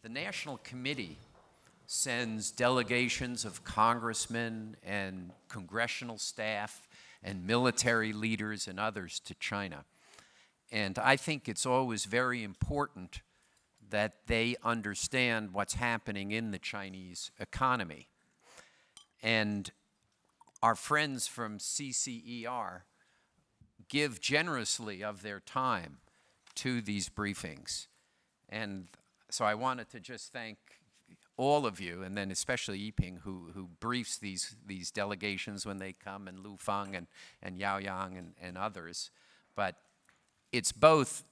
the National Committee sends delegations of congressmen and congressional staff and military leaders and others to China. And I think it's always very important that they understand what's happening in the Chinese economy. And our friends from CCER give generously of their time to these briefings. And so I wanted to just thank all of you, and then especially Yiping, who briefs these delegations when they come, and Lu Feng and Yao Yang and others. But it's both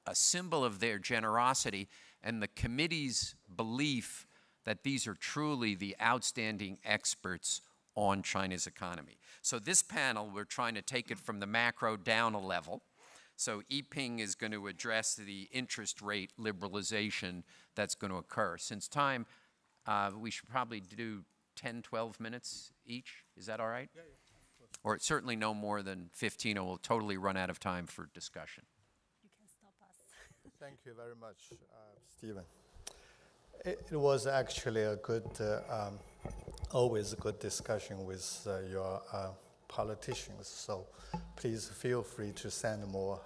a symbol of their generosity and the committee's belief that these are truly the outstanding experts on China's economy. So this panel, we're trying to take it from the macro down a level. So Yiping is going to address the interest rate liberalization that's going to occur. Since time, we should probably do 10, 12 minutes each. Is that all right? Yeah, yeah. Or certainly no more than 15, or we'll totally run out of time for discussion. You can stop us. Thank you very much, Stephen. It was actually a good, always a good discussion with your politicians. So please feel free to send more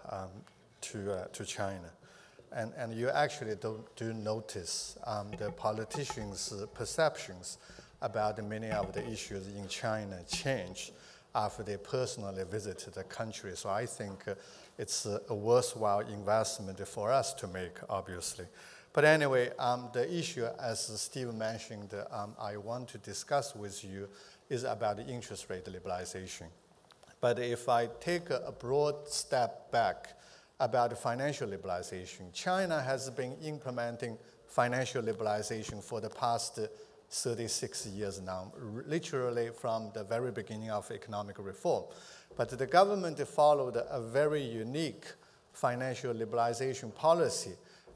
to China. And you actually do notice the politicians' perceptions about many of the issues in China change after they personally visited the country. So I think it's a worthwhile investment for us to make, obviously. But anyway, the issue, as Steve mentioned, I want to discuss with you is about the interest rate liberalization. But if I take a broad step back about financial liberalization, China has been implementing financial liberalization for the past 36 years now, literally from the very beginning of economic reform. But the government followed a very unique financial liberalization policy,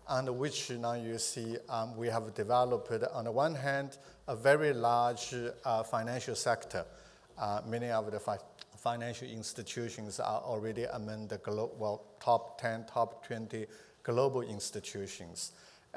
under which now you see we have developed, on the one hand, a very large financial sector. Many of the financial institutions are already among the top 10, top 20 global institutions.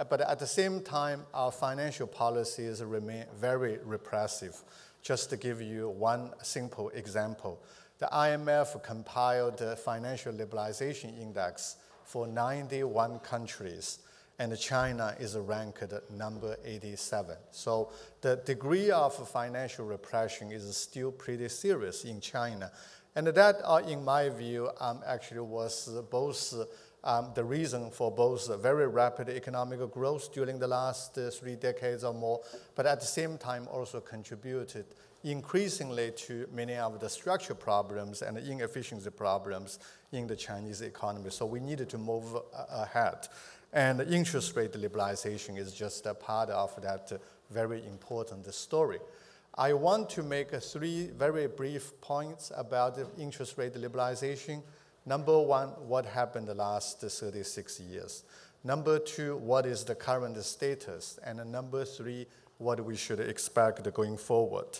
But at the same time, our financial policies remain very repressive. Just to give you one simple example, the IMF compiled the financial liberalization index for 91 countries, and China is ranked number 87. So the degree of financial repression is still pretty serious in China. And that, in my view, actually was both the reason for both very rapid economic growth during the last 3 decades or more, but at the same time also contributed increasingly to many of the structural problems and inefficiency problems in the Chinese economy. So we needed to move ahead. And interest rate liberalization is just a part of that very important story. I want to make 3 very brief points about the interest rate liberalization. Number 1, what happened the last 36 years. Number 2, what is the current status? And number 3, what we should expect going forward.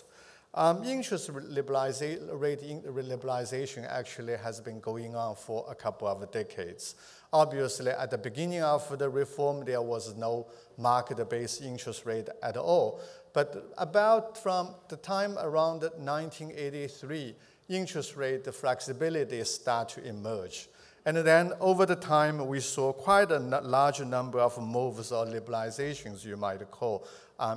Interest rate liberalization actually has been going on for a couple of decades. Obviously, at the beginning of the reform, there was no market-based interest rate at all. But about from the time around 1983, interest rate flexibility start to emerge. And then over the time, we saw quite a large number of moves or liberalizations, you might call,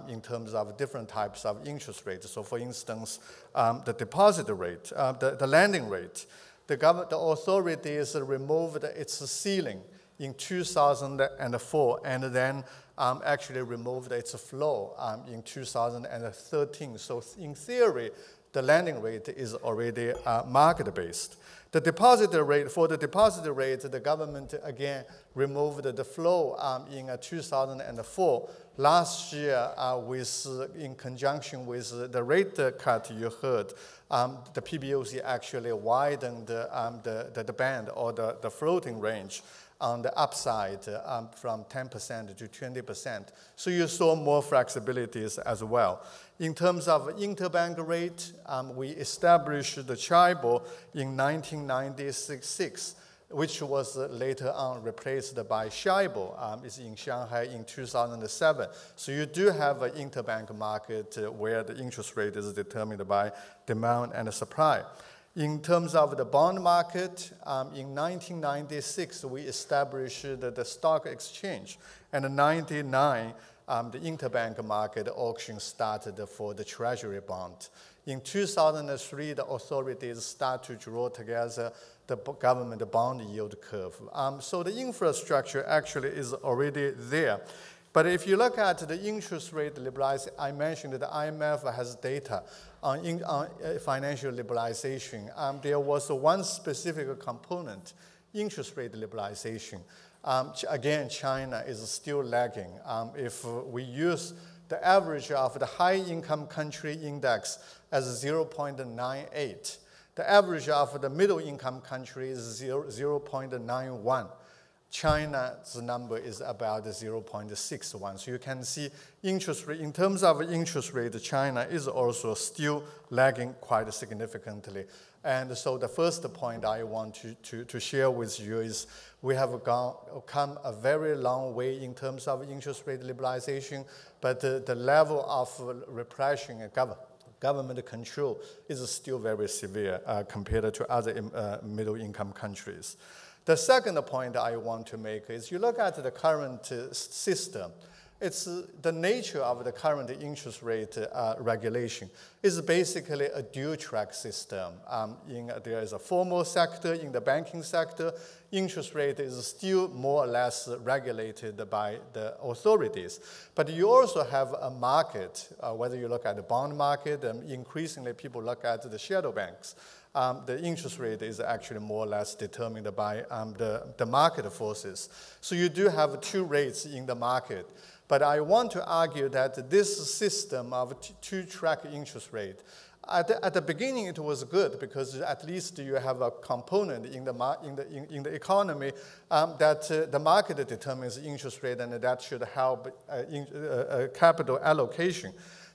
in terms of different types of interest rates. So for instance, the deposit rate, the lending rate, the authorities removed its ceiling in 2004, and then actually removed its floor in 2013. So in theory, the lending rate is already market-based. The deposit rate, for the deposit rate, the government again removed the floor in 2004. Last year, in conjunction with the rate cut you heard, the PBOC actually widened the band or the floating range on the upside from 10% to 20%. So you saw more flexibilities as well. In terms of interbank rate, we established the CHIBOR in 1996. which was later on replaced by Shibor. It's in Shanghai in 2007. So you do have an interbank market where the interest rate is determined by demand and supply. In terms of the bond market, in 1996, we established the stock exchange. And in 1999, the interbank market auction started for the treasury bond. In 2003, the authorities start to draw together the government bond yield curve. So the infrastructure actually is already there. But if you look at the interest rate liberalization, I mentioned that the IMF has data on financial liberalization. There was one specific component, interest rate liberalization. Again, China is still lagging. If we use the average of the high-income country index as 0.98, the average of the middle-income country is 0.91. China's number is about 0.61. So you can see interest rate, in terms of interest rate, China is also still lagging quite significantly. And so the first point I want to share with you is we have come a very long way in terms of interest rate liberalization, but the level of repression and government control is still very severe compared to other middle-income countries. The second point I want to make is you look at the current system. It's the nature of the current interest rate regulation is basically a dual-track system. There is a formal sector. In the banking sector, interest rate is still more or less regulated by the authorities. But you also have a market, whether you look at the bond market, and increasingly people look at the shadow banks. The interest rate is actually more or less determined by the market forces. So you do have two rates in the market. But I want to argue that this system of two-track interest rate, at the beginning it was good because at least you have a component in the economy that the market determines interest rate, and that should help capital allocation.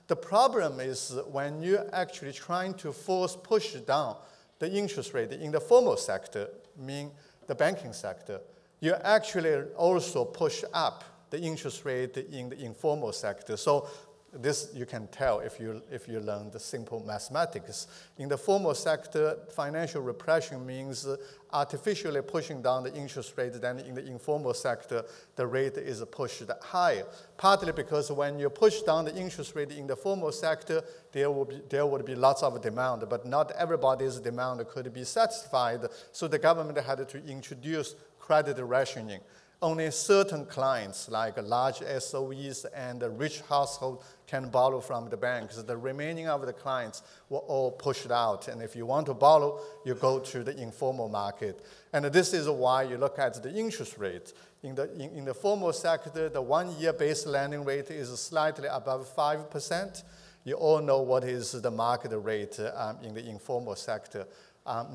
The problem is when you're actually trying to push down the interest rate in the formal sector, meaning the banking sector, you actually also push up the interest rate in the informal sector. So this you can tell if you learn the simple mathematics. In the formal sector, financial repression means artificially pushing down the interest rate. Then in the informal sector, the rate is pushed higher. Partly because when you push down the interest rate in the formal sector, there would be lots of demand, but not everybody's demand could be satisfied. So the government had to introduce credit rationing. Only certain clients, like large SOEs and rich households, can borrow from the banks. The remaining of the clients were all pushed out. And if you want to borrow, you go to the informal market. And this is why you look at the interest rate. In the formal sector, the one-year base lending rate is slightly above 5%. You all know what is the market rate in the informal sector.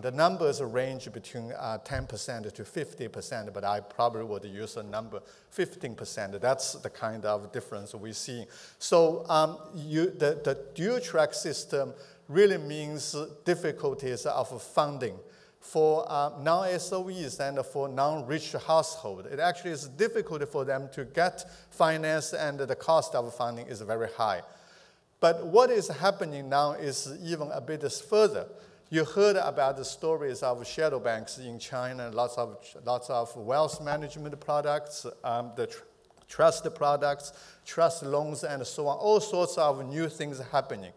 The numbers range between 10% to 50%, but I probably would use a number 15%. That's the kind of difference we see. So the dual-track system really means difficulties of funding for non-SOEs and for non-rich households. It actually is difficult for them to get finance, and the cost of funding is very high. But what is happening now is even a bit further. You heard about the stories of shadow banks in China, lots of wealth management products, the trust products, trust loans, and so on, all sorts of new things happening.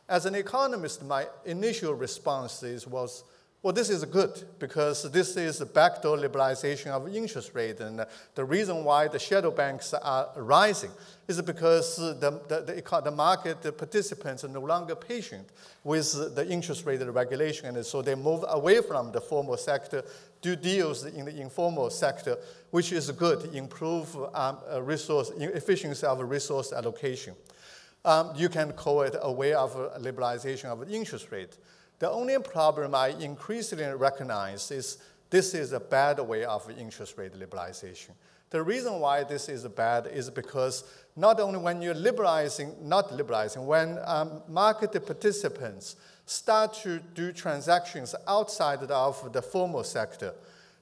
As an economist, my initial response was, well, this is good because this is a backdoor liberalization of interest rate. And the reason why the shadow banks are rising is because the market participants are no longer patient with the interest rate regulation. And so they move away from the formal sector, do deals in the informal sector, which is good, improve efficiency of resource allocation. You can call it a way of liberalization of interest rate. The only problem I increasingly recognize is this is a bad way of interest rate liberalization. The reason why this is bad is because not only when you're when market participants start to do transactions outside of the formal sector,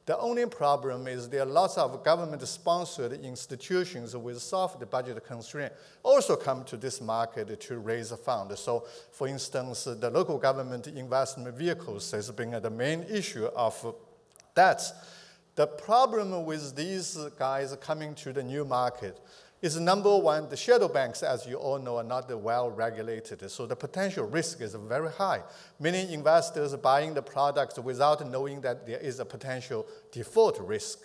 The only problem is there are lots of government-sponsored institutions with soft budget constraint also come to this market to raise a fund. So, for instance, the local government investment vehicles has been the main issue of that. The problem with these guys coming to the new market is, number one, the shadow banks, as you all know, are not well regulated. So the potential risk is very high. Many investors buying the products without knowing that there is a potential default risk.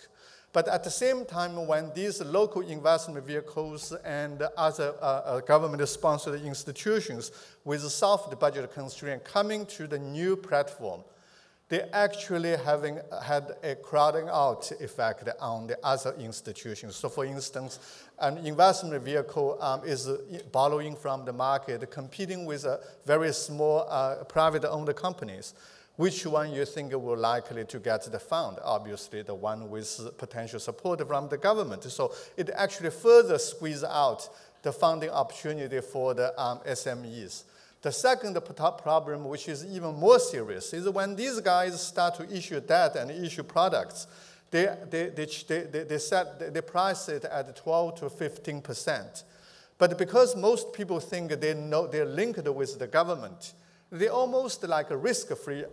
But at the same time, when these local investment vehicles and other government-sponsored institutions with soft budget constraint coming to the new platform, they actually having had a crowding out effect on the other institutions. So for instance, an investment vehicle is borrowing from the market, competing with very small private-owned companies. Which one you think will likely to get the fund? Obviously, the one with potential support from the government. So it actually further squeezes out the funding opportunity for the SMEs. The second problem, which is even more serious, is when these guys start to issue debt and issue products, they price it at 12 to 15%. But because most people think they know they're linked with the government, they're almost like a risk-free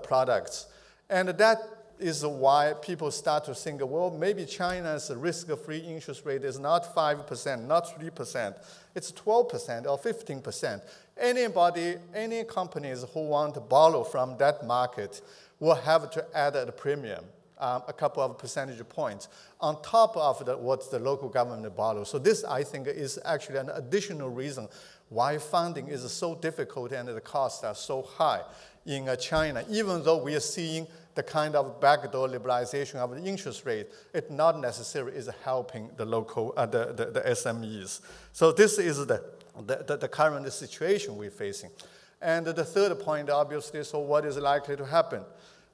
products. And that is why people start to think, well, maybe China's risk-free interest rate is not 5%, not 3%, it's 12% or 15%. Anybody, any companies who want to borrow from that market will have to add a premium, a couple of percentage points, on top of what the local government borrows. So this, I think, is actually an additional reason why funding is so difficult and the costs are so high in China. Even though we are seeing the kind of backdoor liberalization of the interest rate, it not necessarily is helping the local, the SMEs. So this is the current situation we're facing. And the third point, obviously, so what is likely to happen?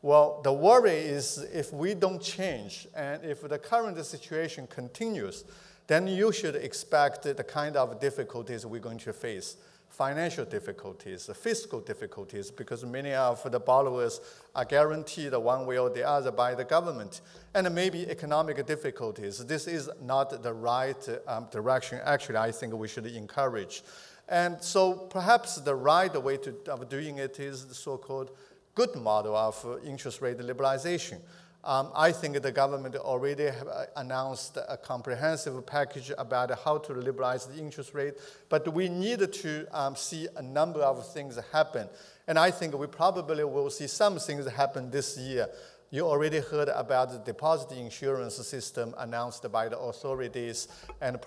Well, the worry is if we don't change and if the current situation continues, then you should expect the kind of difficulties we're going to face. Financial difficulties, fiscal difficulties, because many of the borrowers are guaranteed one way or the other by the government, and maybe economic difficulties. This is not the right direction. Actually, I think we should encourage. And so perhaps the right way of doing it is the so-called good model of interest rate liberalization. I think the government already have announced a comprehensive package about how to liberalize the interest rate, but we need to see a number of things happen. And I think we probably will see some things happen this year. You already heard about the deposit insurance system announced by the authorities, and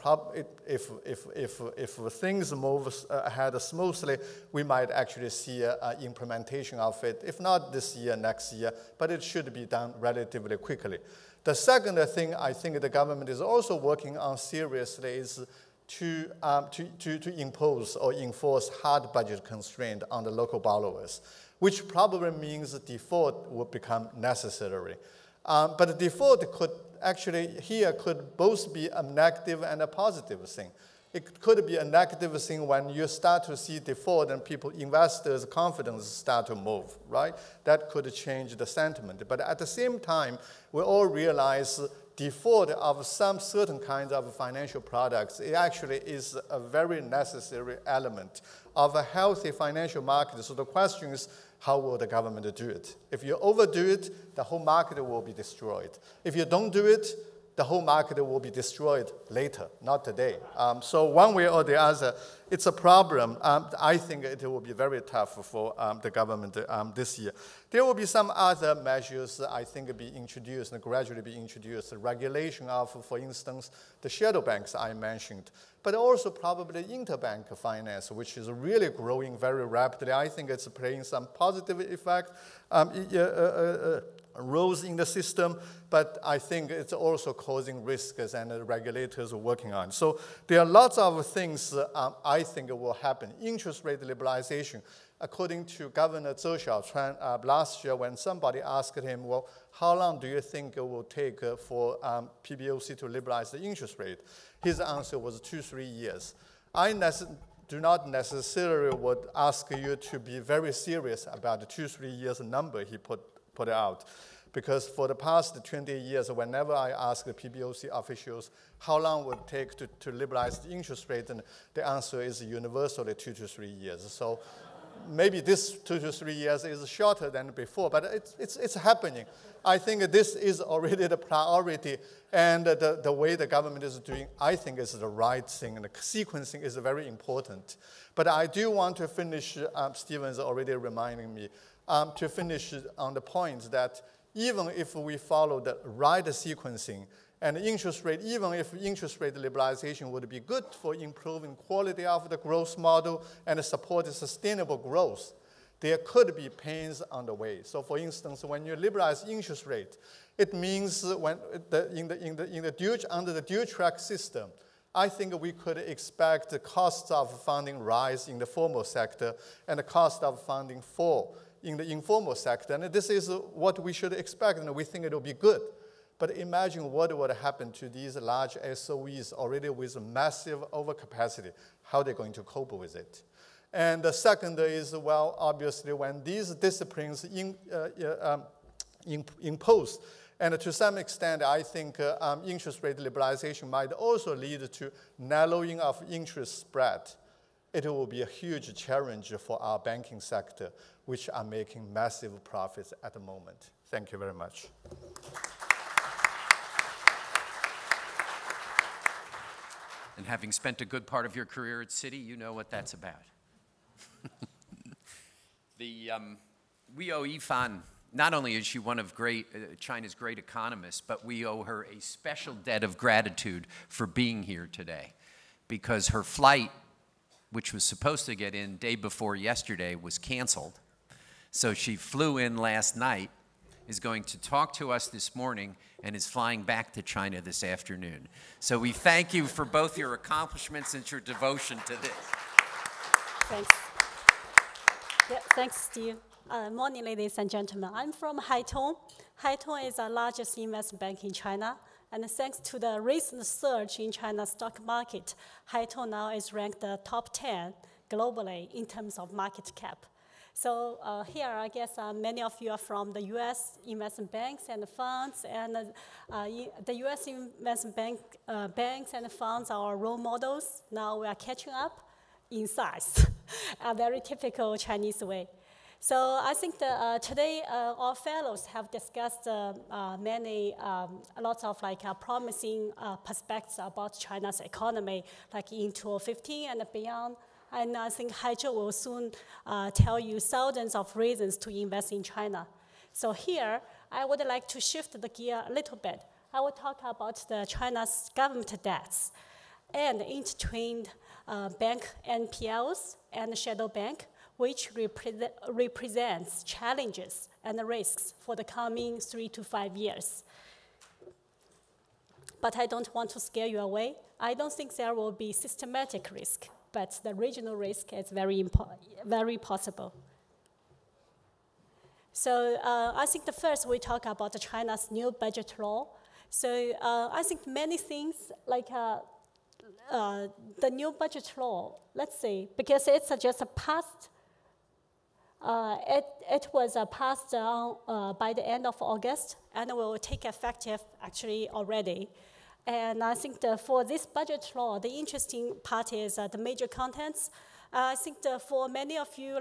if things move ahead smoothly, we might actually see implementation of it, if not this year, next year, but it should be done relatively quickly. The second thing I think the government is also working on seriously is to impose or enforce hard budget constraint on the local borrowers, which probably means default will become necessary. But default could actually could both be a negative and a positive thing. It could be a negative thing when you start to see default and investors' confidence start to move, right? That could change the sentiment. But at the same time, we all realize default of some certain kinds of financial products, it actually is a very necessary element of a healthy financial market. So the question is, how will the government do it? If you overdo it, the whole market will be destroyed. If you don't do it, the whole market will be destroyed later, not today. So one way or the other, it's a problem. I think it will be very tough for the government this year. There will be some other measures, I think, be introduced and gradually be introduced. Regulation of, for instance, the shadow banks I mentioned, but also probably interbank finance, which is really growing very rapidly. I think it's playing some positive effect, roles in the system, but I think it's also causing risks and the regulators are working on. So there are lots of things I think will happen. Interest rate liberalization, according to Governor Zhou Xiaochuan last year, when somebody asked him, well, how long do you think it will take for PBOC to liberalize the interest rate? His answer was 2-3 years. I do not necessarily would ask you to be very serious about the 2-3 years number he put out. Because for the past 20 years, whenever I ask the PBOC officials how long would it take to liberalize the interest rate, and the answer is universally 2 to 3 years. So maybe this 2 to 3 years is shorter than before, but it's happening. I think this is already the priority, and the way the government is doing, I think is the right thing, and the sequencing is very important. But I do want to finish, Stephen's already reminding me, to finish on the point that even if we follow the right sequencing, and interest rate, even if interest rate liberalization would be good for improving quality of the growth model and support sustainable growth, there could be pains on the way. So for instance, when you liberalize interest rate, it means when under the dual track system, I think we could expect the costs of funding rise in the formal sector and the cost of funding fall in the informal sector. And this is what we should expect, and we think it will be good. But imagine what would happen to these large SOEs already with massive overcapacity. How they're going to cope with it. And the second is, well, obviously, when these disciplines imposed, and to some extent, I think interest rate liberalization might also lead to narrowing of interest spread. It will be a huge challenge for our banking sector, which are making massive profits at the moment. Thank you very much. And having spent a good part of your career at Citi, you know what that's about. We owe Yifan, not only is she one of China's great economists, but we owe her a special debt of gratitude for being here today, because her flight, which was supposed to get in day before yesterday, was canceled. So she flew in last night, is going to talk to us this morning, and is flying back to China this afternoon. So we thank you for both your accomplishments and your devotion to this. Thanks. Yeah, thanks, Steve. Morning, ladies and gentlemen. I'm from Haitong. Haitong is the largest investment bank in China. And thanks to the recent surge in China's stock market, Haitong now is ranked the top 10 globally in terms of market cap. So here, I guess many of you are from the U.S. investment banks and funds, and the U.S. investment banks and funds are our role models. Now we are catching up in size, a very typical Chinese way. So I think that today our fellows have discussed lots of promising perspectives about China's economy, like in 2015 and beyond. And I think Haizhou will soon tell you thousands of reasons to invest in China. So here, I would like to shift the gear a little bit. I will talk about China's government debts and intertwined bank NPLs and shadow bank, which represents challenges and risks for the coming 3 to 5 years. But I don't want to scare you away. I don't think there will be systematic risk, but the regional risk is very possible. So I think first we talk about China's new budget law. So I think many things like the new budget law, let's see, because it's just a past, it was passed by the end of August and will take effective actually already. And I think for this budget law, the interesting part is the major contents. I think for many of you,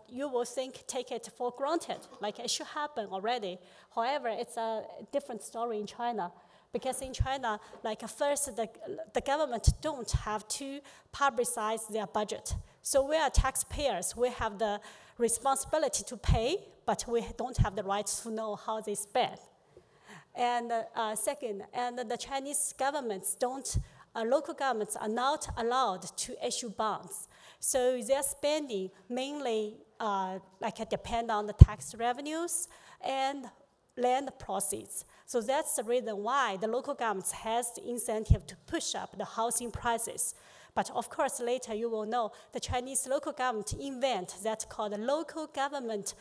you will take it for granted, like it should happen already. However, it's a different story in China. Because in China, first, the government don't have to publicize their budget. So we are taxpayers. We have the responsibility to pay, but we don't have the right to know how they spend. And second, and the Chinese governments local governments are not allowed to issue bonds. So their spending mainly depend on the tax revenues and land proceeds. So that's the reason why the local governments has the incentive to push up the housing prices. But of course, later you will know the Chinese local government invent that's called local government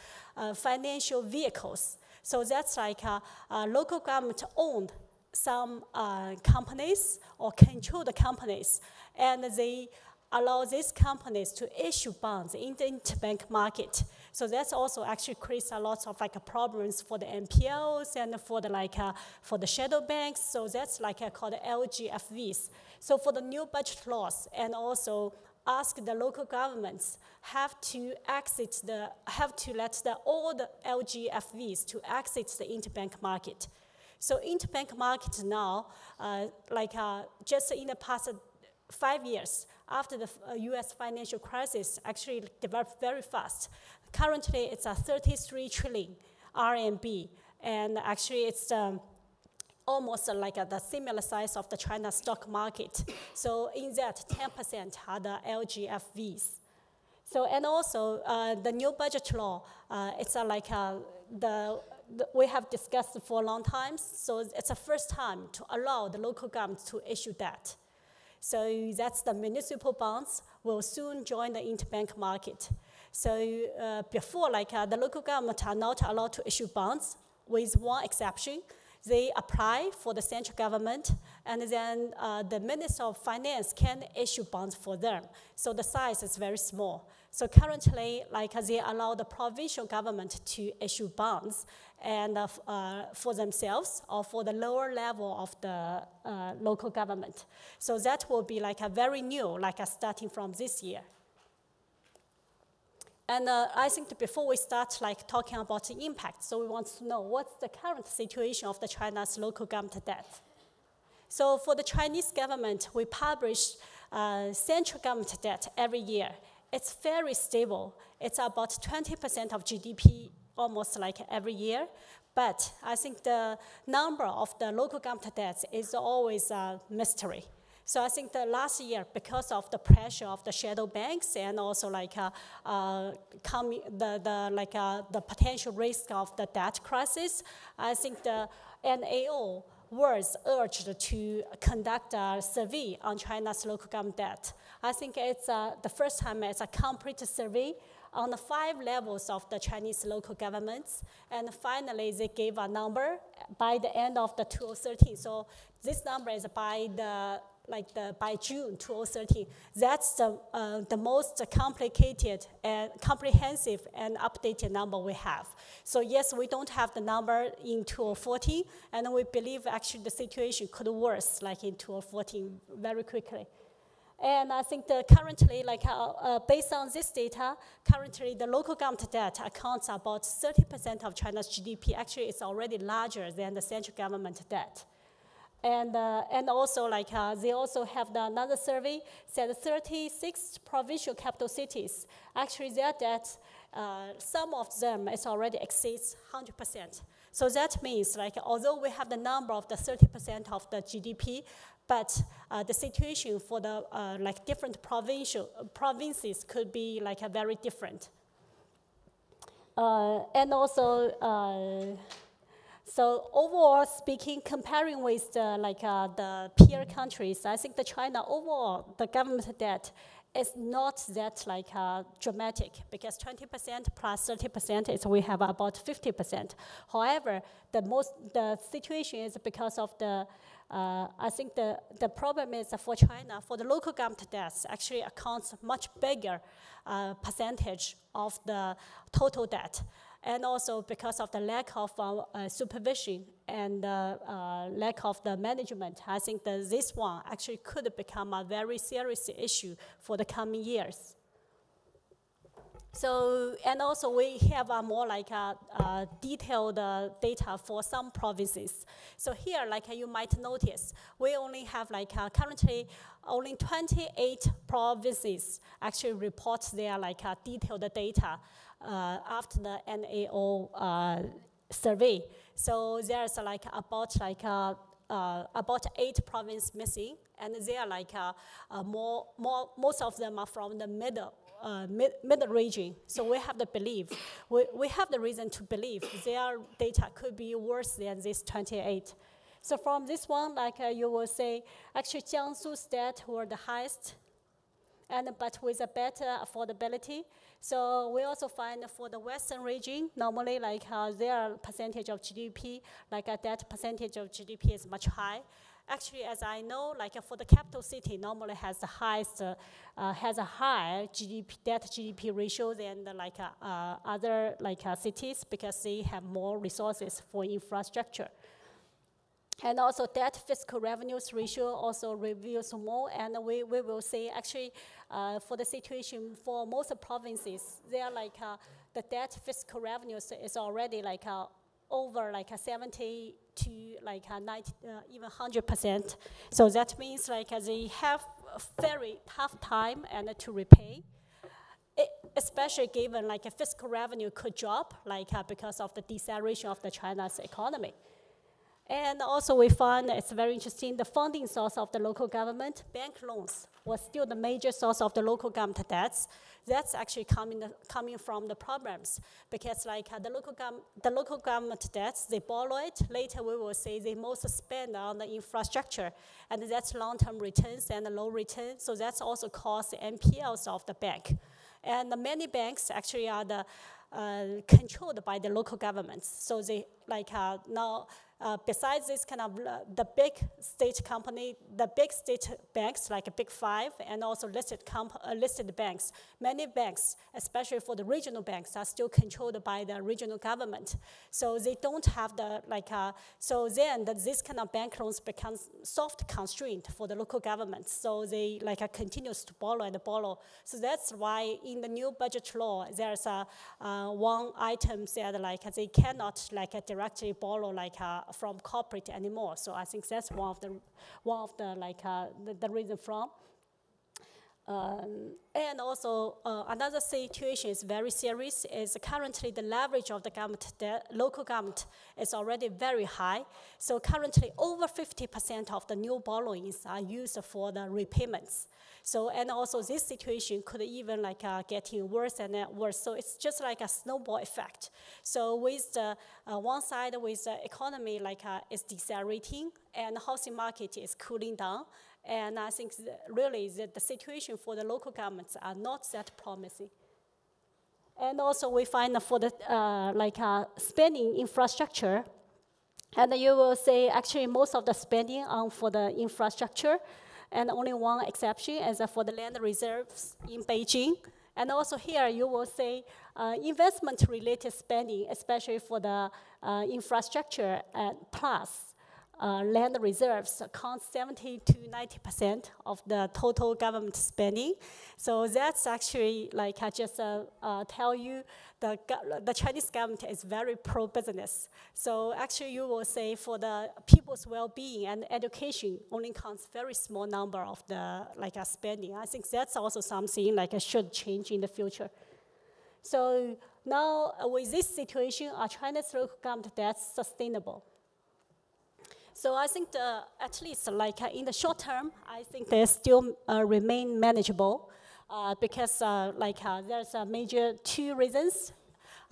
financial vehicles. So that's local government owned some companies or control the companies, and they allow these companies to issue bonds in the interbank market. So that's also actually creates a lot of like problems for the NPLs and for the for the shadow banks. So that's called LGFVs. So for the new budget laws, and also ask the local governments have to let all the LGFVs to exit the interbank market. So interbank market now, just in the past 5 years after the U.S. financial crisis, actually developed very fast. Currently, it's a 33 trillion RMB, and actually it's almost the similar size of the China stock market. So in that, 10% are the LGFVs. So, and also the new budget law, it's we have discussed for a long time, so it's the first time to allow the local government to issue debt. So that's the municipal bonds will soon join the interbank market. So before, the local government are not allowed to issue bonds, with one exception. They apply for the central government, and then the Minister of Finance can issue bonds for them. So the size is very small. So currently, they allow the provincial government to issue bonds and for themselves or for the lower level of the local government. So that will be a very new, starting from this year. And I think before we start talking about the impact, so we want to know what's the current situation of the China's local government debt. So for the Chinese government, we publish central government debt every year. It's very stable. It's about 20% of GDP almost every year. But I think the number of the local government debts is always a mystery. So I think the last year, because of the pressure of the shadow banks and also the potential risk of the debt crisis, I think the NAO was urged to conduct a survey on China's local government debt. I think it's the first time it's a complete survey on the 5 levels of the Chinese local governments, and finally they gave a number by the end of the 2013. So this number is by by June 2013. That's the most complicated and comprehensive and updated number we have. So yes, we don't have the number in 2014, and we believe actually the situation could worse in 2014 very quickly. And I think currently, based on this data, currently the local government debt accounts about 30% of China's GDP. Actually, it's already larger than the central government debt. And also, they also have another survey said 36 provincial capital cities, actually their debt, some of them is already exceeds 100%. So that means, although we have the number of the 30% of the GDP, but the situation for the different provinces could be very different. And also. So overall speaking, comparing with the peer countries, I think the China overall, the government debt is not that dramatic, because 20% plus 30% is we have about 50%. However, the situation is because of the I think the problem is for China, for the local government debts actually accounts much bigger percentage of the total debt. And also because of the lack of supervision and lack of the management, I think that this one actually could become a very serious issue for the coming years. So, and also we have a more detailed data for some provinces. So here, you might notice, we only have currently only 28 provinces actually report their detailed data after the NAO survey. So there's about 8 provinces missing, and they are most of them are from the middle region. So we have to believe, we have the reason to believe their data could be worse than this 28. So from this one, you will say, actually Jiangsu's debt were the highest, but with a better affordability. So we also find for the Western region, normally their percentage of GDP, debt percentage of GDP is much high. actually, as I know, like for the capital city, normally has the highest, has a higher GDP, debt GDP ratio than the, like other cities because they have more resources for infrastructure. And also debt fiscal revenues ratio also reveals more, and we will say actually for the situation for most provinces, they are like the debt fiscal revenues is already like over like 70 to like 90, even 100%. So that means like they have a very tough time and to repay. Especially given like a fiscal revenue could drop like because of the deceleration of the China's economy. And also we find it's very interesting, the funding source of the local government, bank loans, was still the major source of the local government debts. That's actually coming from the problems because like the local government debts, they borrow it. Later we will say they most spend on the infrastructure, and that's long-term returns and low return. So that's also caused the NPLs of the bank. And many banks actually are controlled by the local governments. So they like now, besides this kind of the big state company, the big state banks like Big Five and also listed banks, many banks, especially for the regional banks, are still controlled by the regional government. So they don't have the so then this kind of bank loans becomes soft constraint for the local governments. So they continues to borrow and borrow. So that's why in the new budget law there's one item said they cannot directly borrow from corporate anymore. So I think that's one of the reason from. And also another situation is very serious is currently the leverage of the government, local government is already very high. So currently over 50% of the new borrowings are used for the repayments. So, and also this situation could even getting worse and worse. So it's just like a snowball effect. So with the one side with the economy is decelerating and the housing market is cooling down. And I think really the situation for the local governments are not that promising. And also we find for the spending infrastructure, and you will say actually most of the spending for the infrastructure, and only one exception is for the land reserves in Beijing. And also here you will say investment-related spending, especially for the infrastructure plus land reserves account 70 to 90% of the total government spending. So that's actually I just tell you the Chinese government is very pro-business. So actually you will say for the people's well-being and education only counts very small number of the spending. I think that's also something should change in the future. So now with this situation, are China's local government debts sustainable? So I think at least in the short term, I think they still remain manageable because there's a major two reasons.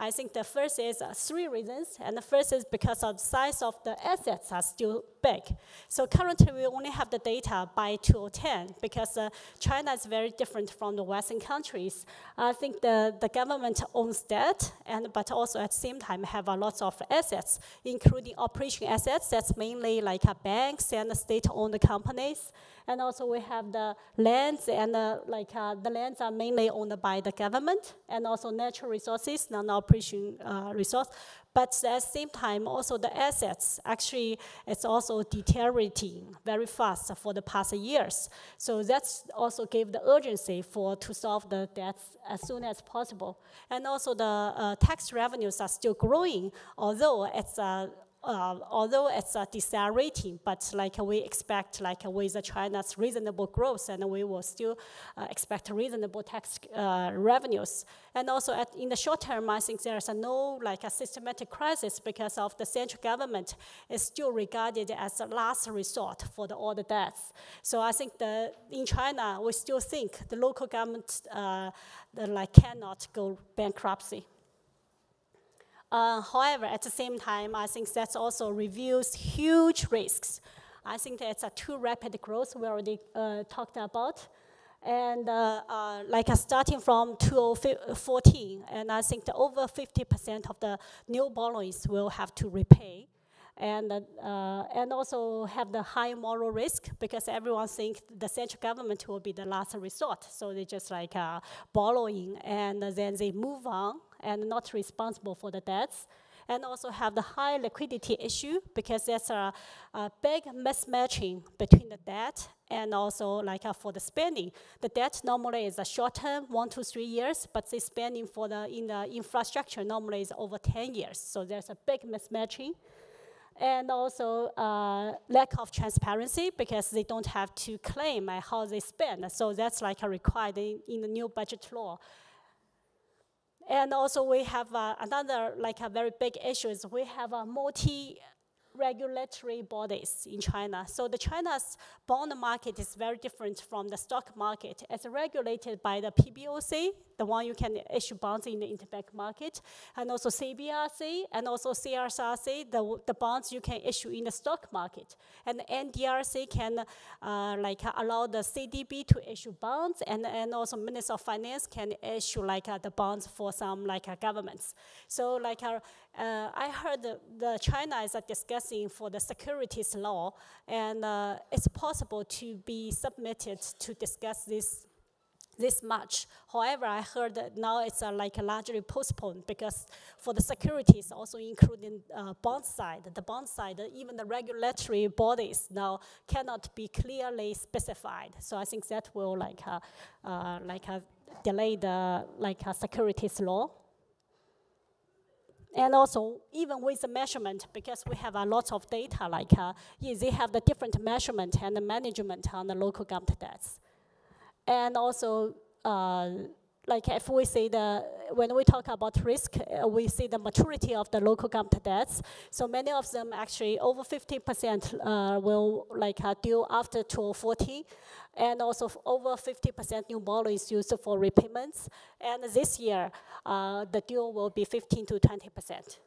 I think the first is three reasons, and the first is because of the size of the assets are still big. So currently we only have the data by 2010 because China is very different from the Western countries. I think the government owns debt, but also at the same time have a lot of assets, including operation assets. That's mainly banks and state-owned companies. And also we have the lands, and the lands are mainly owned by the government, and also natural resources, non-operation resource. But at the same time, also the assets, actually, it's also deteriorating very fast for the past years. So that's also gave the urgency to solve the debts as soon as possible. And also the tax revenues are still growing, although it's decelerating, but we expect with China's reasonable growth, and we will still expect reasonable tax revenues. And also in the short term, I think there's no a systematic crisis because of the central government is still regarded as a last resort for all the debts. So I think in China, we still think the local government cannot go bankruptcy. However, at the same time, I think that also reveals huge risks. I think that's a too rapid growth we already talked about. And starting from 2014, and I think over 50% of the new borrowings will have to repay. and also have the high moral risk because everyone thinks the central government will be the last resort. So they just like borrowing and then they move on and not responsible for the debts. And also have the high liquidity issue because there's a big mismatching between the debt and also like for the spending. The debt normally is a short term, 1 to 3 years, but the spending in the infrastructure normally is over 10 years. So there's a big mismatching. And also lack of transparency because they don't have to claim how they spend. So that's like required in the new budget law. And also we have another like a very big issue is we have a multi-regulatory bodies in China. So the China's bond market is very different from the stock market. It's regulated by the PBOC, the one you can issue bonds in the interbank market, and also CBRC, and also CSRC, the bonds you can issue in the stock market. And the NDRC can allow the CDB to issue bonds, and also Minister of Finance can issue the bonds for some governments. So I heard the China is discussing for the securities law, and it's possible to be submitted to discuss this much. However, I heard that now it's largely postponed because for the securities, also including bond side, the bond side, even the regulatory bodies now cannot be clearly specified. So I think that will delay the securities law. And also, even with the measurement, because we have a lot of data, they have the different measurement and the management on the local government debts. And also, if we say when we talk about risk, we see the maturity of the local government debts. So many of them actually over 50% will due after 2014, and also over 50% new borrowing is used for repayments. And this year, the due will be 15 to 20%.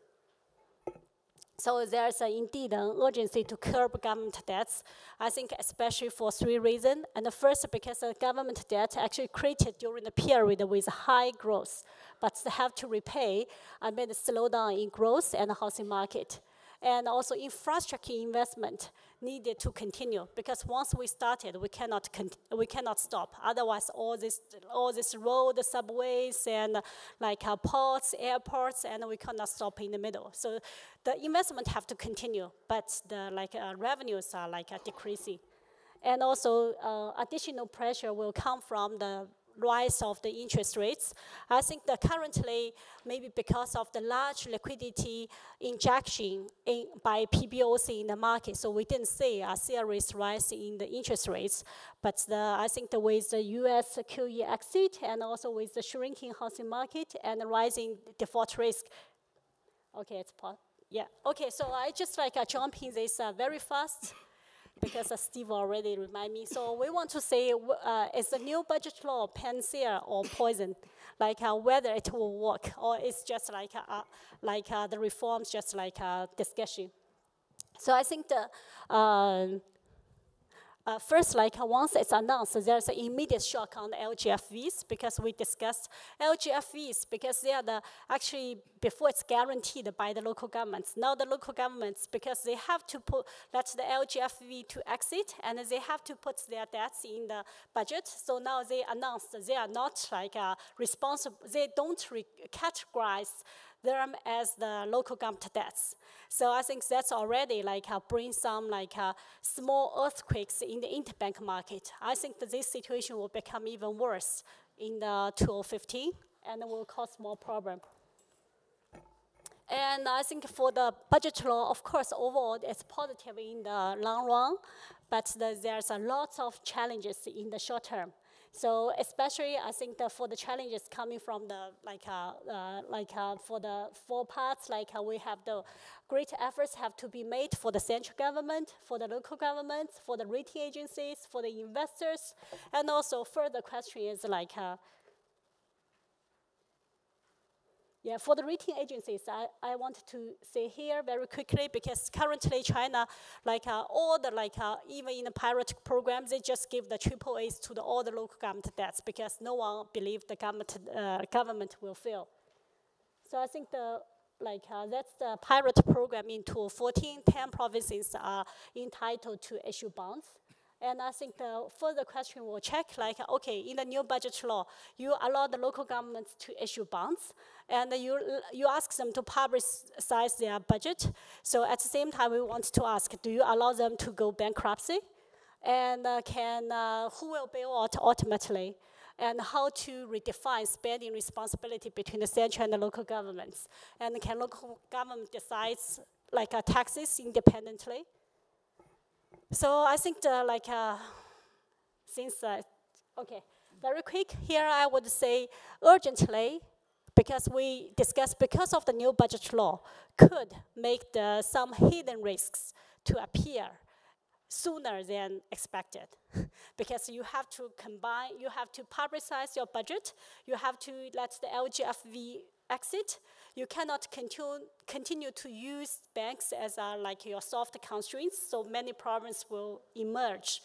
So there's indeed an urgency to curb government debts, I think especially for 3 reasons. And the first, because the government debt actually created during the period with high growth, but they have to repay amid the slowdown in growth and the housing market. And also infrastructure investment needed to continue because once we started, we cannot stop. Otherwise, all this road, subways, and ports, airports, and we cannot stop in the middle. So the investment have to continue, but the revenues are decreasing. And also additional pressure will come from the rise of the interest rates. I think that currently, maybe because of the large liquidity injection by PBOC in the market, so we didn't see a serious rise in the interest rates. But I think that with the U.S. QE exit and also with the shrinking housing market and the rising default risk, okay, it's yeah. Okay, so I just jump in this very fast. Because Steve already reminded me. So we want to say, is the new budget law panacea or poison? Whether it will work, or it's just the reforms just a discussion. So I think first, once it's announced, there's an immediate shock on the LGFVs because we discussed LGFVs because they are actually before it's guaranteed by the local governments. Now the local governments, because they have to let the LGFV to exit and they have to put their debts in the budget. So now they announced they are not responsible. They don't categorize them as the local government debts. So I think that's already bring some small earthquakes in the interbank market. I think that this situation will become even worse in the 2015 and will cause more problem. And I think for the budget law, of course, overall it's positive in the long run, but there's a lot of challenges in the short term. So especially, I think that for the challenges coming from the for the 4 parts, we have the great efforts have to be made for the central government, for the local governments, for the rating agencies, for the investors, and also further question is yeah, for the rating agencies, I want to say here very quickly because currently China, all the even in the pilot programs, they just give the AAAs to all the local government debts because no one believes the government will fail. So I think the that's the pilot program in 2014. 10 provinces are entitled to issue bonds. And I think the further question will check, okay, in the new budget law, you allow the local governments to issue bonds, and you ask them to publicize their budget. So at the same time, we want to ask, do you allow them to go bankruptcy? And who will bail out ultimately? And how to redefine spending responsibility between the central and the local governments? And can local government decide taxes independently? So I think okay, very quick here I would say urgently, because we discussed because of the new budget law could make some hidden risks to appear sooner than expected. Because you have to combine, you have to publicize your budget, you have to let the LGFV exit. You cannot continue to use banks as your soft constraints, so many problems will emerge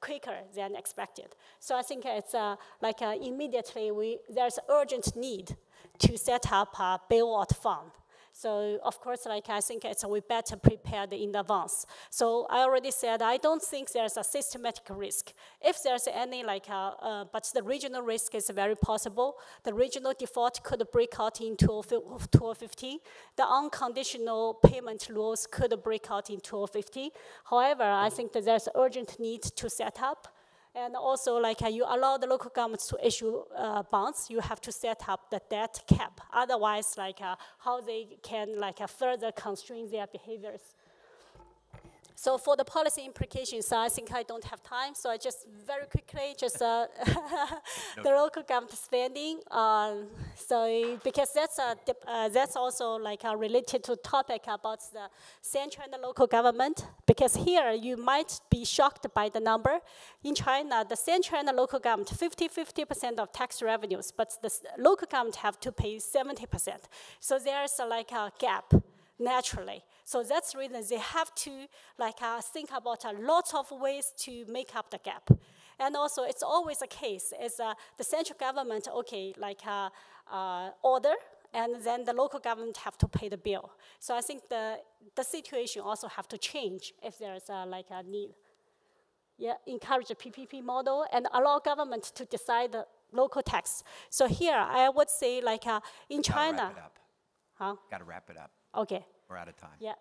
quicker than expected. So I think it's immediately there's urgent need to set up a bailout fund. So of course, I think we better prepared in advance. So I already said I don't think there's a systematic risk. If there's any but the regional risk is very possible. The regional default could break out in 2015. The unconditional payment rules could break out in 2015. However, I think that there's urgent need to set up. And also, you allow the local governments to issue bonds, you have to set up the debt cap. Otherwise, how they can further constrain their behaviors. So for the policy implications, I think I don't have time, so I just very quickly the local government spending. So because that's also related to topic about the central and the local government. Because here you might be shocked by the number. In China, the central and the local government 50% of tax revenues, but the local government have to pay 70%. So there's a gap. Naturally. So that's the reason they have to think about a lot of ways to make up the gap. And also it's always a case is the central government, okay, order, and then the local government have to pay the bill. So I think the situation also have to change if there's a need. Yeah, encourage the PPP model and allow government to decide the local tax. So here I would say in China. Wrap it up. Huh? Got to wrap it up. Okay. We're out of time. Yeah,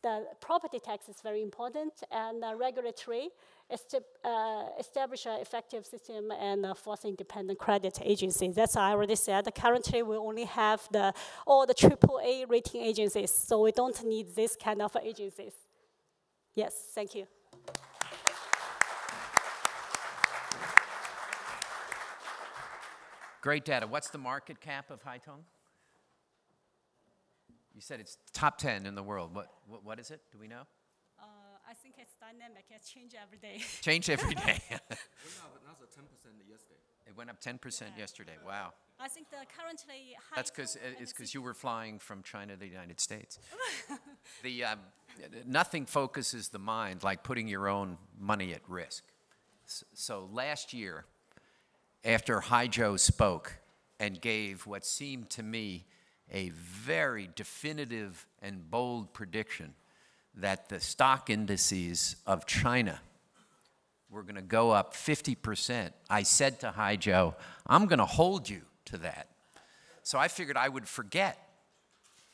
the property tax is very important, and regulatory establish an effective system and force independent credit agencies. That's what I already said. Currently, we only have all the AAA rating agencies, so we don't need this kind of agencies. Yes, thank you. Great data. What's the market cap of Haitong? You said it's top 10 in the world. What is it? Do we know? I think it's dynamic. It changes every day. Change every day. It went up another 10% yesterday. It went up 10% yesterday. Wow. I think currently that's because you were flying from China to the United States. Nothing focuses the mind like putting your own money at risk. So last year, after Haizhou spoke and gave what seemed to me a very definitive and bold prediction that the stock indices of China were going to go up 50%, I said to Haizhou, I'm going to hold you to that. So I figured I would forget.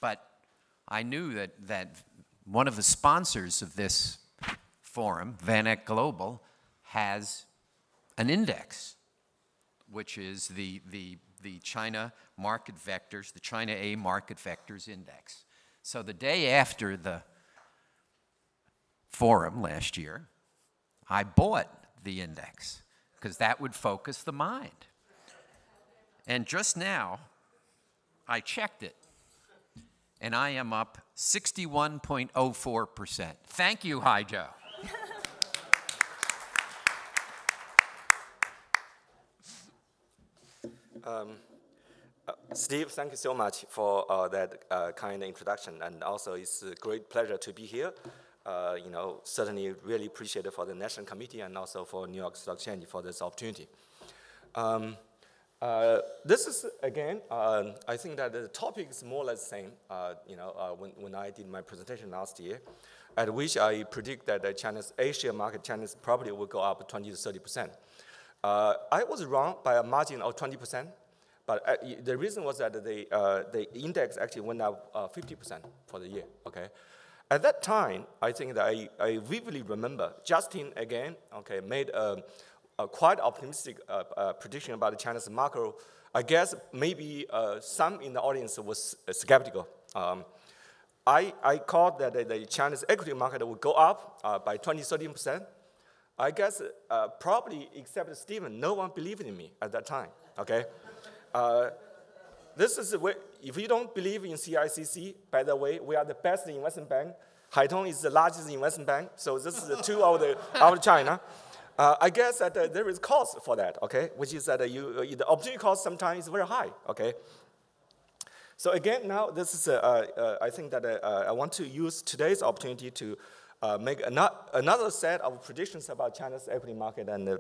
But I knew that one of the sponsors of this forum, VanEck Global, has an index, which is the China market vectors, the China A market vectors index. So the day after the forum last year, I bought the index because that would focus the mind. And just now, I checked it, and I am up 61.04%. Thank you, Haizhou. Steve, thank you so much for that kind introduction, and also it's a great pleasure to be here. Certainly really appreciate it for the National Committee and also for New York Stock Exchange for this opportunity. This is, again, I think that the topic is more or less the same, when I did my presentation last year, at which I predict that the China's Asia market, China's probably will go up 20 to 30%. I was wrong by a margin of 20%, but the reason was that the index actually went up 50% for the year, okay? At that time, I think that I vividly remember Justin, again, okay, made a quite optimistic prediction about China's macro. I guess maybe some in the audience was skeptical. I called that the China's equity market would go up by 20, 30%. I guess probably except Stephen, no one believed in me at that time, okay? This is where, if you don't believe in CICC, by the way, we are the best investment bank. Haitong is the largest investment bank, so this is the two out of China. I guess that there is cost for that, okay? Which is that the opportunity cost sometimes is very high, okay? So again, now this is, I think that I want to use today's opportunity to make another set of predictions about China's equity market and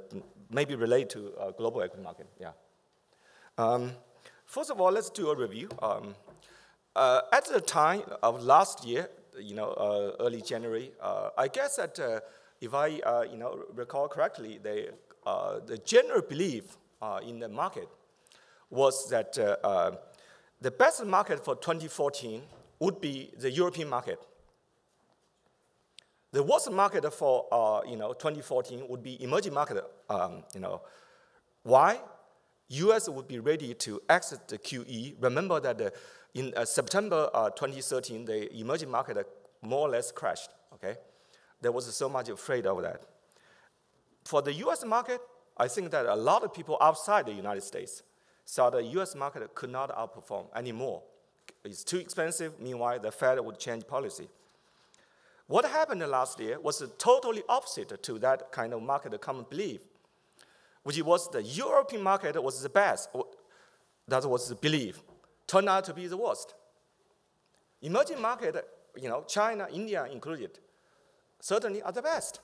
maybe relate to global equity market, yeah. First of all, let's do a review. At the time of last year, early January, I guess that if I recall correctly, the general belief in the market was that the best market for 2014 would be the European market. The worst market for 2014 would be emerging market. Why? U.S. would be ready to exit the QE. Remember that in September 2013, the emerging market more or less crashed. Okay, there was so much afraid of that. For the U.S. market, I think that a lot of people outside the United States saw the U.S. market could not outperform anymore. It's too expensive. Meanwhile, the Fed would change policy. What happened last year was totally opposite to that kind of market common belief, which was the European market was the best. That was the belief. Turned out to be the worst. Emerging market, China, India included, certainly are the best.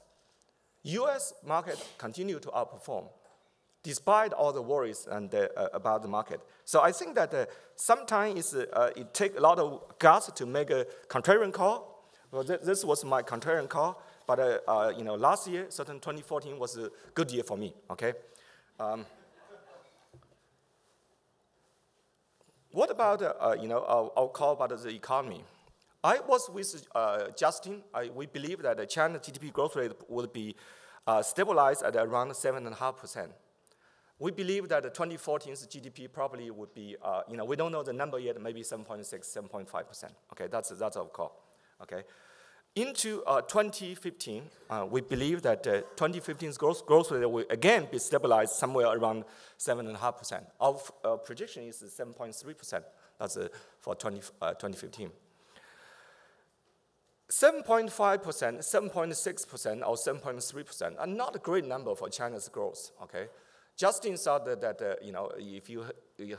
U.S. market continued to outperform, despite all the worries and about the market. So I think that sometimes it takes a lot of guts to make a contrarian call. Well, this was my contrarian call, but last year, certainly 2014 was a good year for me. Okay. What about our call about the economy? I was with Justin. We believe that the China GDP growth rate would be stabilized at around 7.5%. We believe that the 2014's GDP probably would be, we don't know the number yet, maybe 7.6, 7.5%. Okay, that's our call. Okay, into 2015, we believe that 2015's growth rate will again be stabilized somewhere around 7.5%. Our prediction is 7.3%. That's for 2015. 7.5%, 7.6%, or 7.3% are not a great number for China's growth. Okay, Justin thought that if you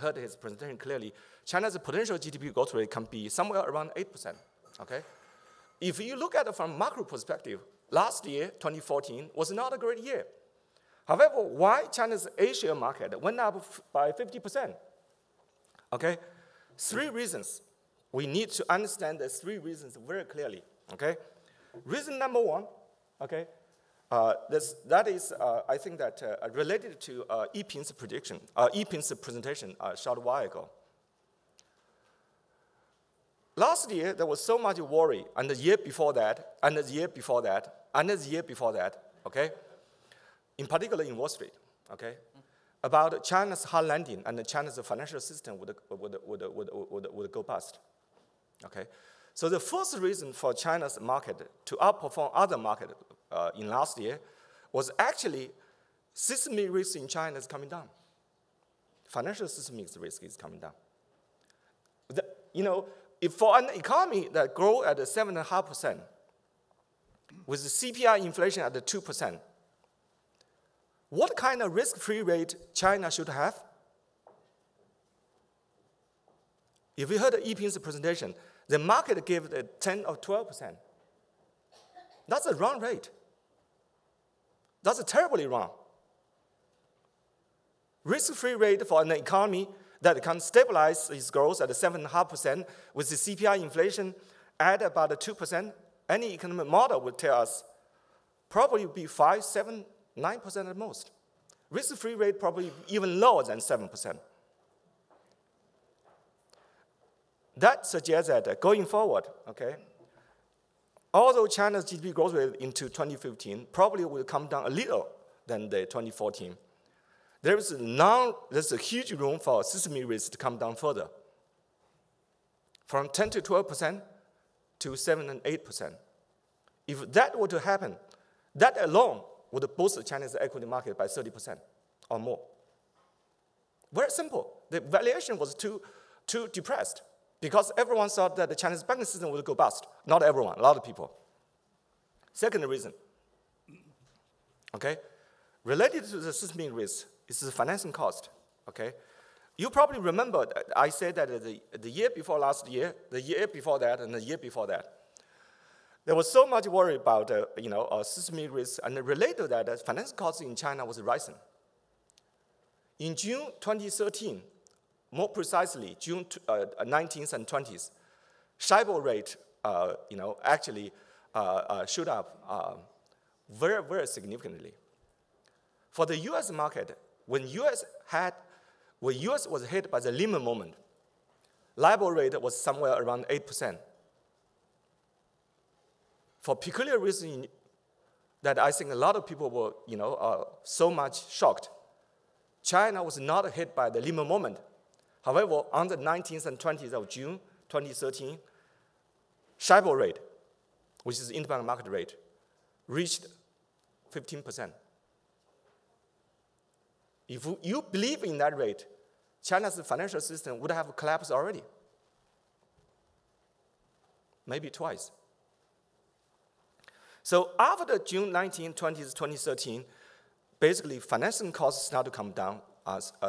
heard his presentation clearly, China's potential GDP growth rate can be somewhere around 8%. Okay, if you look at it from macro perspective, last year 2014 was not a great year. However, why China's Asia market went up by 50%? Okay, 3 reasons. We need to understand the 3 reasons very clearly. Okay, reason number 1. Okay, that is I think that related to Yiping's prediction, Yiping's presentation a short while ago. Last year there was so much worry, and the year before that, and the year before that, and the year before that. Okay, in particular in Wall Street. Okay, about China's hard landing and China's financial system would go bust. Okay, so the first reason for China's market to outperform other markets in last year was actually systemic risk in China is coming down. Financial systemic risk is coming down. If for an economy that grows at 7.5%, with the CPI inflation at 2%, what kind of risk-free rate China should have? If you heard Yiping's presentation, the market gave it 10 or 12%. That's a wrong rate. That's terribly wrong. Risk-free rate for an economy that can stabilize its growth at 7.5% with the CPI inflation at about 2%, any economic model would tell us probably would be 5, 7, 9% at most. Risk-free rate probably even lower than 7%. That suggests that going forward, okay, although China's GDP growth rate into 2015 probably will come down a little than the 2014, there's a huge room for systemic risk to come down further, from 10 to 12% to 7 and 8%. If that were to happen, that alone would boost China's equity market by 30% or more. Very simple. The valuation was too depressed because everyone thought that the Chinese banking system would go bust. Not everyone, a lot of people. Second reason, okay, related to the systemic risk is the financing cost, okay? You probably remember that I said that the year before last year, the year before that, and the year before that, there was so much worry about systemic risk, and related to that, financing costs in China was rising. In June 2013, more precisely, June 19th and 20th, SHIBOR rate, actually shoot up very, very significantly. For the U.S. market, when U.S. was hit by the Lehman moment, LIBOR rate was somewhere around 8%. For peculiar reason that I think a lot of people were, so much shocked, China was not hit by the Lehman moment. However, on the 19th and 20th of June 2013, SHIBOR rate, which is the interbank market rate, reached 15%. If you believe in that rate, China's financial system would have collapsed already. Maybe twice. So after June 19, 2013, basically financing costs start to come down,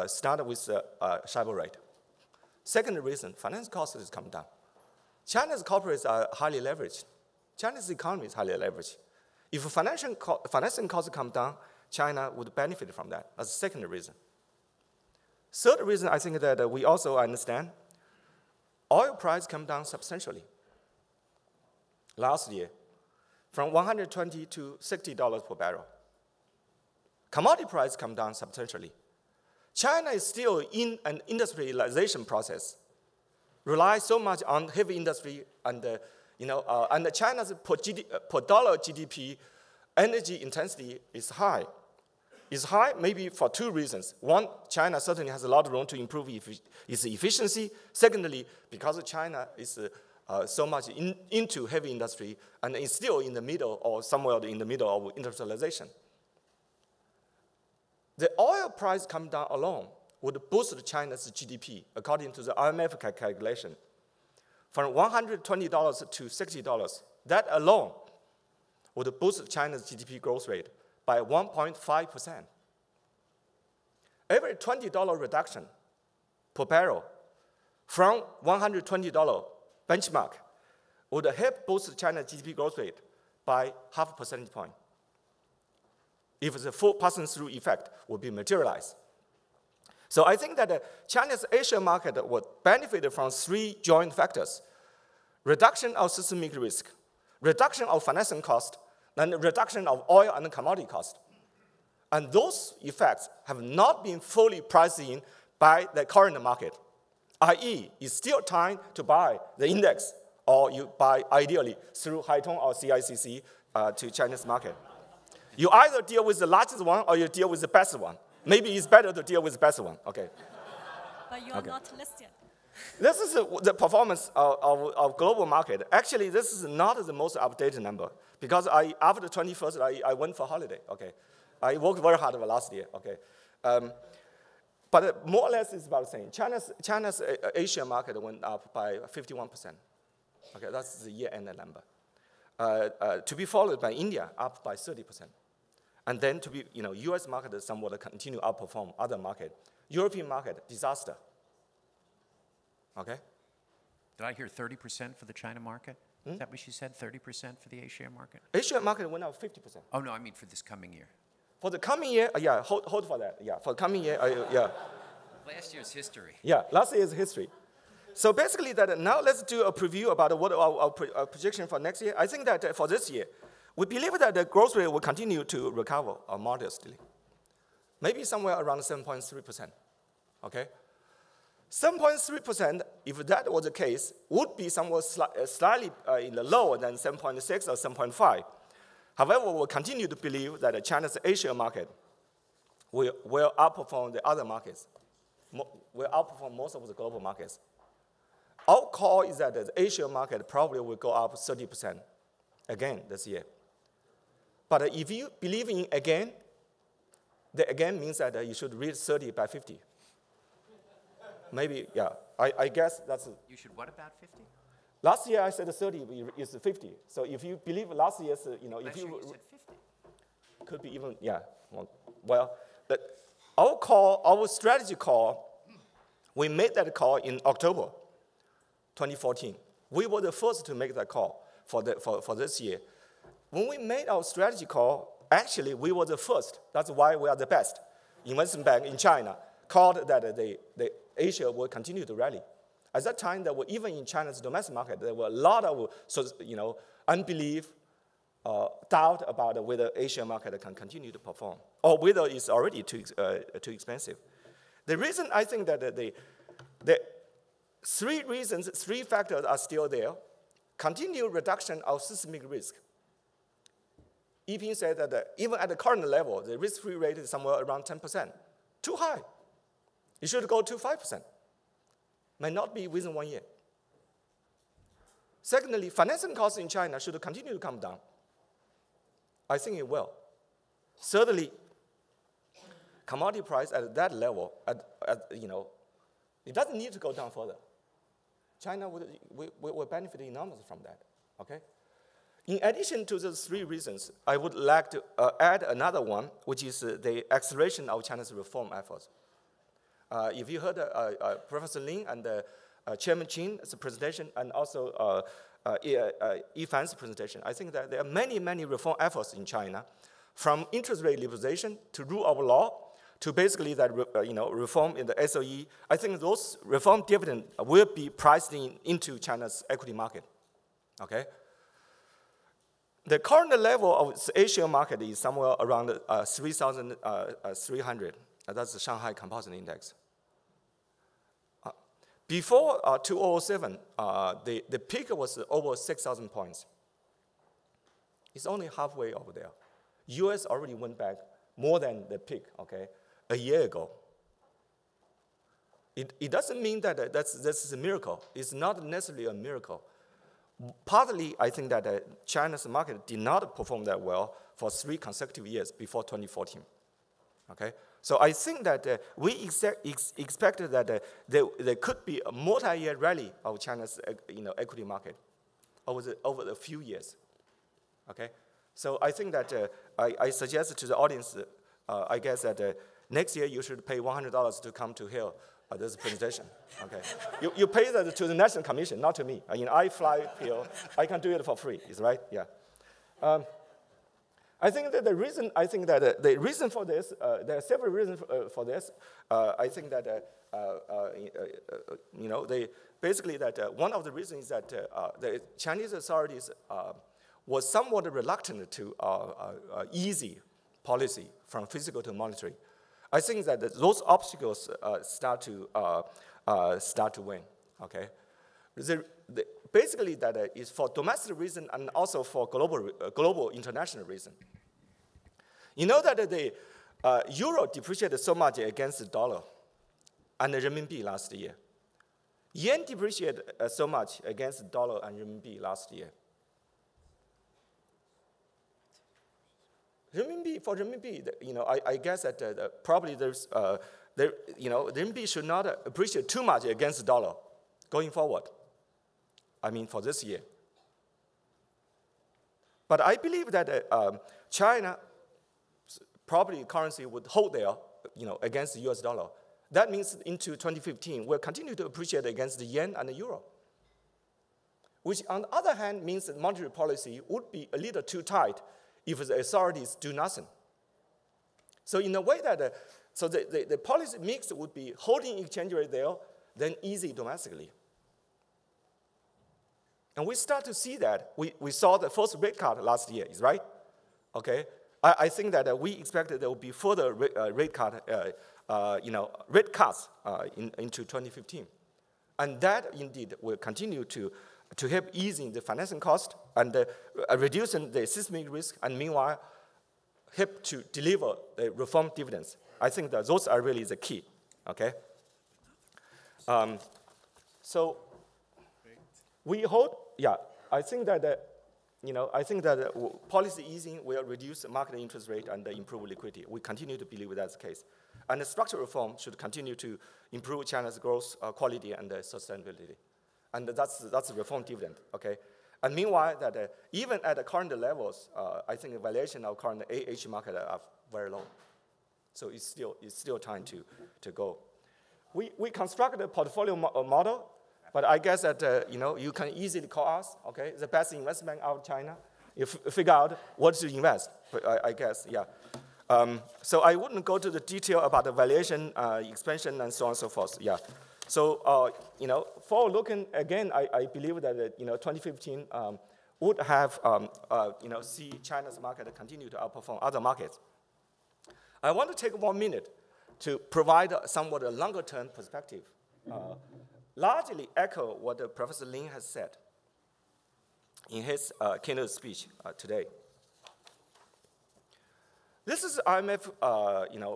started with SHIBOR rate. Second reason, finance costs has come down. China's corporates are highly leveraged. China's economy is highly leveraged. If financing costs come down, China would benefit from that. That's the second reason. Third reason, I think that we also understand, oil price come down substantially. Last year, from $120 to $60 per barrel. Commodity price come down substantially. China is still in an industrialization process, relies so much on heavy industry and China's per dollar GDP energy intensity is high. It's high maybe for two reasons. One, China certainly has a lot of room to improve its efficiency. Secondly, because China is so much into heavy industry and is still in the middle or somewhere in the middle of industrialization. The oil price come down alone would boost China's GDP, according to the IMF calculation, from $120 to $60. That alone would boost China's GDP growth rate by 1.5%. Every $20 reduction per barrel from $120 benchmark would help boost China's GDP growth rate by 0.5 percentage point, if the full passing through effect would be materialized. So I think that China's Asia market would benefit from three joint factors: reduction of systemic risk, reduction of financing cost, and reduction of oil and commodity cost. And those effects have not been fully priced in by the current market, i.e., it's still time to buy the index, or you buy ideally through Haitong or CICC to Chinese market. You either deal with the largest one or you deal with the best one. Maybe it's better to deal with the best one, okay? But you are not listed. This is the performance of global market. Actually, this is not the most updated number because after the 21st, I went for holiday, okay? I worked very hard last year, okay? But more or less it's about the same. China's Asia market went up by 51%. Okay, that's the year-end number. To be followed by India, up by 30%. And then to be, U.S. market somewhat continue outperform other market. European market, disaster. Okay? Did I hear 30% for the China market? Is that what you said, 30% for the Asia market? Asia market went up 50%. Oh, no, I mean for this coming year. For the coming year, yeah, hold for that. Yeah, for the coming year, yeah. Last year's history. Yeah, last year's history. So basically, that now let's do a preview about what our projection for next year. I think that for this year, we believe that the growth rate will continue to recover modestly, maybe somewhere around 7.3%. Okay, 7.3%. If that was the case, would be somewhat slightly in the lower than 7.6 or 7.5. However, we'll continue to believe that China's Asia market will outperform the other markets, will outperform most of the global markets. Our call is that the Asia market probably will go up 30% again this year. But if you believe in again, the again means that you should read 30 by 50. Maybe, yeah, I guess that's... You should what about 50? Last year I said 30 is 50. So if you believe last year's, Last year you said 50. Could be even, yeah. Well, our call, our strategy call, we made that call in October 2014. We were the first to make that call for this year. When we made our strategy call, actually we were the first. That's why we are the best. Investment bank in China called that the Asia will continue to rally. At that time, there were even in China's domestic market, there were a lot of unbelief, doubt about whether Asian market can continue to perform, or whether it's already too expensive. The reason I think that the three factors are still there. Continued reduction of systemic risk. Yiping said that even at the current level, the risk-free rate is somewhere around 10%. Too high. It should go to 5%. May not be within 1 year. Secondly, financing costs in China should continue to come down. I think it will. Thirdly, commodity price at that level, it doesn't need to go down further. China will benefit enormously from that, okay? In addition to those three reasons, I would like to add another one, which is the acceleration of China's reform efforts. If you heard Professor Lin and Chairman Qin's presentation, and also Yifan's presentation, I think that there are many reform efforts in China, from interest rate liberalization to rule of law, to basically that reform in the SOE. I think those reform dividends will be priced into China's equity market. Okay. The current level of the Asian market is somewhere around 3,300. That's the Shanghai Composite Index. Before 2007, the peak was over 6,000 points. It's only halfway over there. U.S. already went back more than the peak, okay, a year ago. It doesn't mean that that's a miracle. It's not necessarily a miracle. Partly, I think that China's market did not perform that well for 3 consecutive years before 2014. Okay, so I think that we expected that there could be a multi-year rally of China's equity market over the few years. Okay, so I think that I suggest to the audience, I guess that next year you should pay $100 to come to hear this presentation. Okay, you pay that to the National Commission, not to me. I fly here, I can do it for free. Is right? Yeah. I think that the reason for this, there are several reasons for this. I think that basically that one of the reasons is that the Chinese authorities was somewhat reluctant to easy policy from fiscal to monetary. I think that those obstacles start to win. Okay, basically that is for domestic reason and also for global international reason. You know that the euro depreciated so much against the dollar and the renminbi last year. Yen depreciated so much against the dollar and renminbi last year. For renminbi, I guess that probably the renminbi should not appreciate too much against the dollar going forward. I mean, for this year. But I believe that China probably currency would hold there, against the US dollar. That means into 2015, we'll continue to appreciate against the yen and the euro. Which on the other hand means that monetary policy would be a little too tight if the authorities do nothing. So in a way that, so the policy mix would be holding exchange rate there, then easy domestically. And we start to see that. We saw the first rate cut last year, is right? Okay. I think that we expect that there will be further rate cut, rate cuts into 2015. And that indeed will continue to help easing the financing cost and reducing the systemic risk, and meanwhile help to deliver the reform dividends. I think that those are really the key. Okay. So we hold. Yeah, I think that policy easing will reduce market interest rate and improve liquidity. We continue to believe that's the case. And the structural reform should continue to improve China's growth, quality, and sustainability. And that's the reform dividend, okay? And meanwhile, that even at the current levels, I think the valuation of current AH market are very low. So it's still time to go. We constructed a portfolio model, but I guess that you can easily call us, okay, the best investment out of China. You figure out what to invest, but I guess, yeah. So I wouldn't go to the detail about the valuation, expansion, and so on and so forth, yeah. So, forward looking, again, I believe that, 2015 would have, see China's market continue to outperform other markets. I want to take 1 minute to provide somewhat a longer term perspective. Largely echo what Professor Lin has said in his keynote speech today. This is IMF,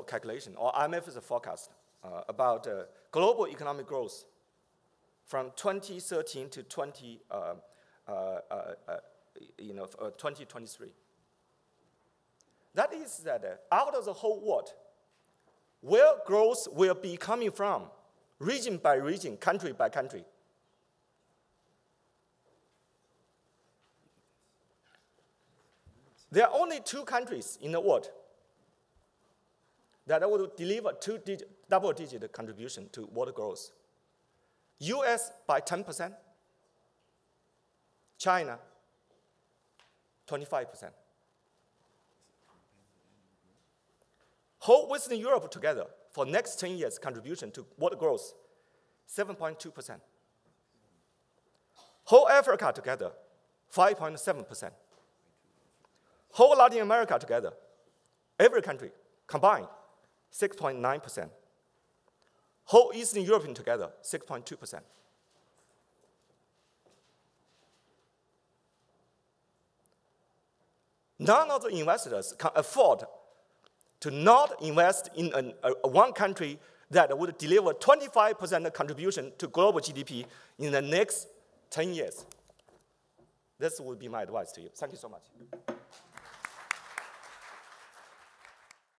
calculation, or IMF's forecast about global economic growth from 2013 to 2023. That is that out of the whole world, where growth will be coming from, region by region, country by country. There are only 2 countries in the world that will deliver double-digit contribution to world growth. U.S. by 10%, China 25%. Whole Western Europe together for next 10 years contribution to world growth, 7.2%. Whole Africa together, 5.7%. Whole Latin America together, every country combined, 6.9%. Whole Eastern Europe together, 6.2%. None of the investors can afford to not invest in one country that would deliver 25% contribution to global GDP in the next 10 years. This would be my advice to you. Thank you so much.